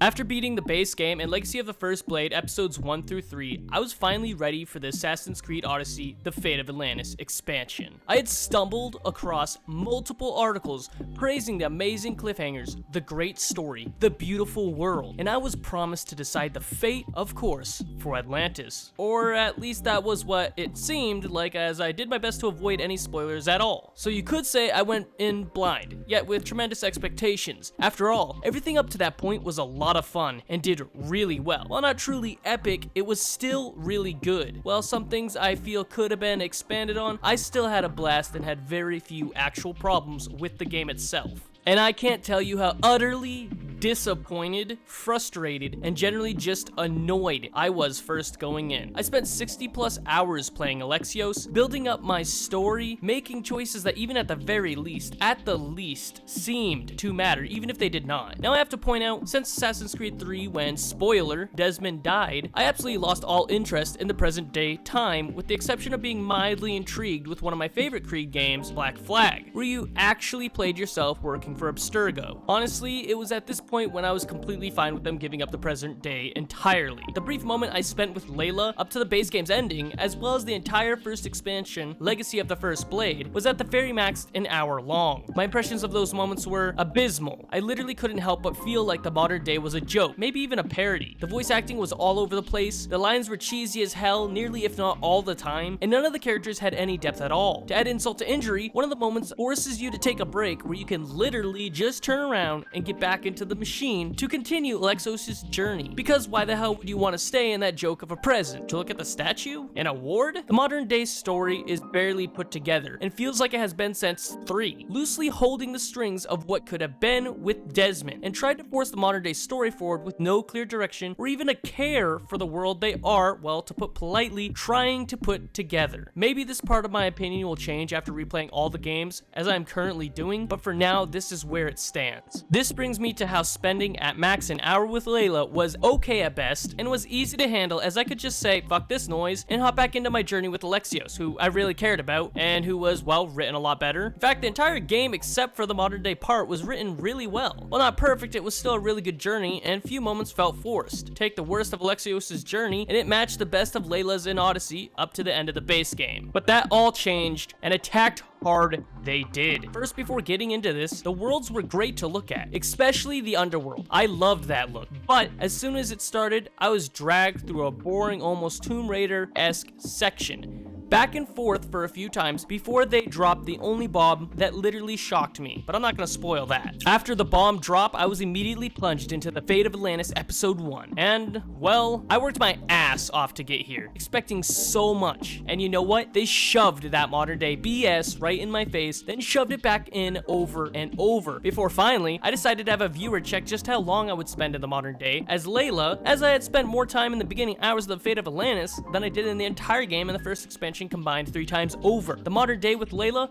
After beating the base game and Legacy of the First Blade episodes 1 through 3, I was finally ready for the Assassin's Creed Odyssey, the Fate of Atlantis expansion. I had stumbled across multiple articles praising the amazing cliffhangers, the great story, the beautiful world, and I was promised to decide the fate, of course, for Atlantis. Or at least that was what it seemed like, as I did my best to avoid any spoilers at all. So you could say I went in blind, yet with tremendous expectations. After all, everything up to that point was a lot of fun and did really well. While not truly epic, it was still really good. While some things I feel could have been expanded on, I still had a blast and had very few actual problems with the game itself. And I can't tell you how utterly disappointed, frustrated, and generally just annoyed I was first going in. I spent 60 plus hours playing Alexios, building up my story, making choices that even at the least, seemed to matter, even if they did not. Now I have to point out, since Assassin's Creed 3, when, spoiler, Desmond died, I absolutely lost all interest in the present day time, with the exception of being mildly intrigued with one of my favorite Creed games, Black Flag, where you actually played yourself working for Abstergo. Honestly, it was at this point when I was completely fine with them giving up the present day entirely. The brief moment I spent with Layla up to the base game's ending, as well as the entire first expansion, Legacy of the First Blade, was at the very max an hour long. My impressions of those moments were abysmal. I literally couldn't help but feel like the modern day was a joke, maybe even a parody. The voice acting was all over the place, the lines were cheesy as hell nearly if not all the time, and none of the characters had any depth at all. To add insult to injury, one of the moments forces you to take a break where you can literally just turn around and get back into the machine to continue Alexios' journey. Because why the hell would you want to stay in that joke of a present? To look at the statue? An award? The modern day story is barely put together and feels like it has been since 3, loosely holding the strings of what could have been with Desmond, and tried to force the modern day story forward with no clear direction or even a care for the world they are, well, to put politely, trying to put together. Maybe this part of my opinion will change after replaying all the games, as I'm currently doing, but for now, this is where it stands. This brings me to how spending at max an hour with Layla was okay at best, and was easy to handle, as I could just say, fuck this noise, and hop back into my journey with Alexios, who I really cared about, and who was, well, written a lot better. In fact, the entire game, except for the modern day part, was written really well. While not perfect, it was still a really good journey, and few moments felt forced. Take the worst of Alexios' journey, and it matched the best of Layla's in Odyssey up to the end of the base game. But that all changed, and attacked hard they did. First, before getting into this, the worlds were great to look at, especially the underworld. I loved that look, but as soon as it started, I was dragged through a boring, almost Tomb Raider-esque section, back and forth for a few times before they dropped the only bomb that literally shocked me, but I'm not gonna spoil that. After the bomb drop, I was immediately plunged into the Fate of Atlantis episode 1, and, well, I worked my ass off to get here, expecting so much, and you know what? They shoved that modern day BS right in my face, then shoved it back in over and over, before finally, I decided to have a viewer check just how long I would spend in the modern day, as Layla, as I had spent more time in the beginning hours of the Fate of Atlantis than I did in the entire game in the first expansion combined 3 times over. The modern day with Layla?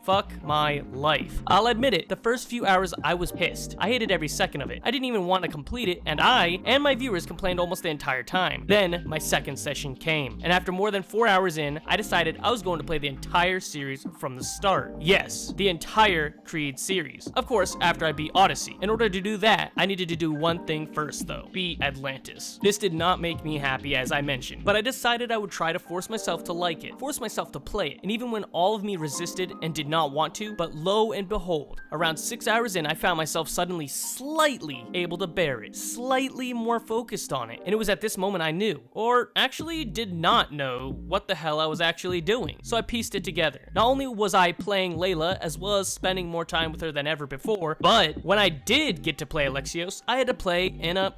Fuck my life. I'll admit it, the first few hours I was pissed. I hated every second of it. I didn't even want to complete it, and I and my viewers complained almost the entire time. Then my second session came, and after more than 4 hours in, I decided I was going to play the entire series from the start. Yes, the entire Creed series. Of course, after I beat Odyssey. In order to do that, I needed to do one thing first though, beat Atlantis. This did not make me happy, as I mentioned, but I decided I would try to force myself to like it, force myself to play it, and even when all of me resisted and did not want to, but lo and behold, around 6 hours in, I found myself suddenly slightly able to bear it, slightly more focused on it, and it was at this moment I knew, or actually did not know, what the hell I was actually doing. So I pieced it together. Not only was I playing Layla, as well as spending more time with her than ever before, but when I did get to play Alexios, I had to play in a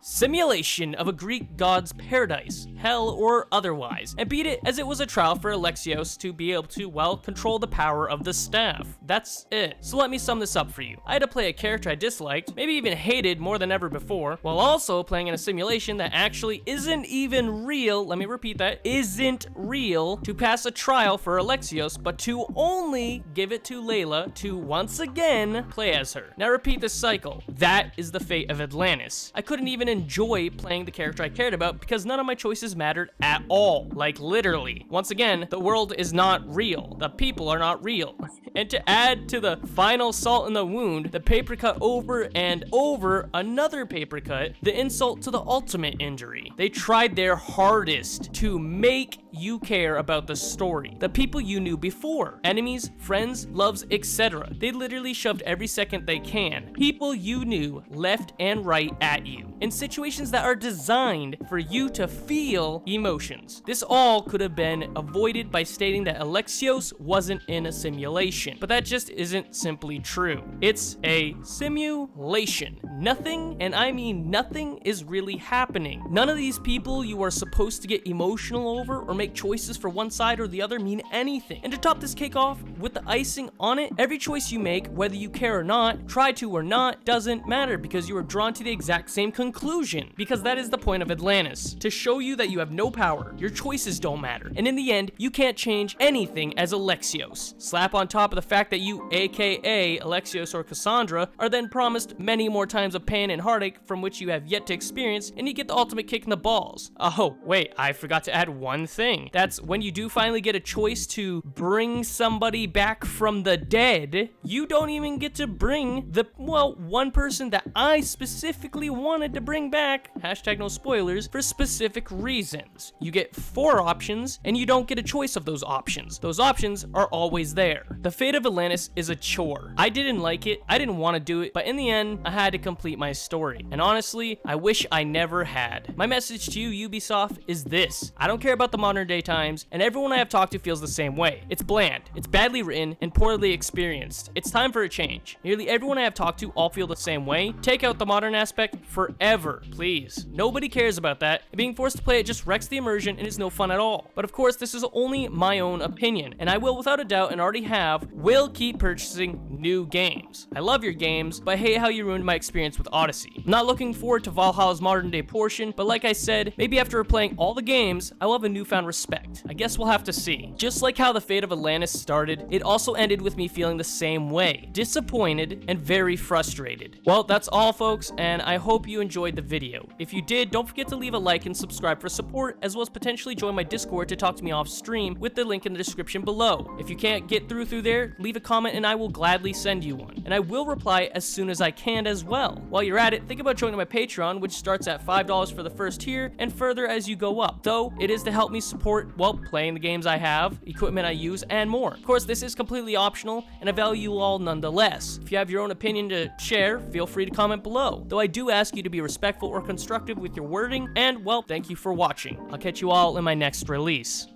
simulation of a Greek god's paradise, hell or otherwise, and beat it as it was a trial for Alexios to be able to, well, control the power of the staff. That's it. So let me sum this up for you. I had to play a character I disliked, maybe even hated more than ever before, while also playing in a simulation that actually isn't even real, let me repeat that, isn't real, to pass a trial for Alexios, but to only give it to Layla to once again play as her. Now repeat this cycle. That is the Fate of Atlantis. I couldn't even enjoy playing the character I cared about because none of my choices mattered at all. Like literally. Once again, the world is not real. The people are not real. And to add to the final salt in the wound, the paper cut over and over another paper cut, the insult to the ultimate injury. They tried their hardest to make you care about the story, the people you knew before, enemies, friends, loves, etc. They literally shoved every second they can, people you knew left and right at you, in situations that are designed for you to feel emotions. This all could have been avoided by stating that Alexios wasn't in a simulation, but that just isn't simply true. It's a simulation. Nothing, and I mean nothing, is really happening. None of these people you are supposed to get emotional over or make choices for one side or the other mean anything. And to top this cake off with the icing on it, every choice you make, whether you care or not, try to or not, doesn't matter, because you are drawn to the exact same conclusion. Because that is the point of Atlantis, to show you that you have no power, your choices don't matter, and in the end, you can't change anything as Alexios. Slap on top of the fact that you, aka Alexios or Cassandra, are then promised many more times of pain and heartache from which you have yet to experience, and you get the ultimate kick in the balls. Oh, wait, I forgot to add one thing. That's when you do finally get a choice to bring somebody back from the dead, you don't even get to bring the, well, one person that I specifically wanted to bring back, hashtag no spoilers, for specific reasons. You get 4 options, and you don't get a choice of those options. Those options are always there. The Fate of Atlantis is a chore. I didn't like it, I didn't want to do it, but in the end, I had to complete my story. And honestly, I wish I never had. My message to you, Ubisoft, is this. I don't care about the modern day times, and everyone I have talked to feels the same way. It's bland, it's badly written, and poorly experienced. It's time for a change. Nearly everyone I have talked to all feel the same way. Take out the modern aspect forever, please. Nobody cares about that, and being forced to play it just wrecks the immersion and is no fun at all. But of course, this is only my own opinion, and I will, without a doubt, and already have, will keep purchasing new games. I love your games, but I hate how you ruined my experience with Odyssey. I'm not looking forward to Valhalla's modern day portion, but like I said, maybe after playing all the games, I will have a newfound respect. I guess we'll have to see. Just like how the Fate of Atlantis started, it also ended with me feeling the same way, disappointed and very frustrated. Well, that's all folks, and I hope you enjoyed the video. If you did, don't forget to leave a like and subscribe for support, as well as potentially join my Discord to talk to me off stream with the link in the description below. If you can't get through there, leave a comment and I will gladly send you one. And I will reply as soon as I can as well. While you're at it, think about joining my Patreon, which starts at $5 for the first tier and further as you go up. Though, it is to help me support, well, playing the games I have, equipment I use, and more. Of course, this is completely optional, and I value you all nonetheless. If you have your own opinion to share, feel free to comment below. Though I do ask you to be respectful or constructive with your wording, and, well, thank you for watching. I'll catch you all in my next release.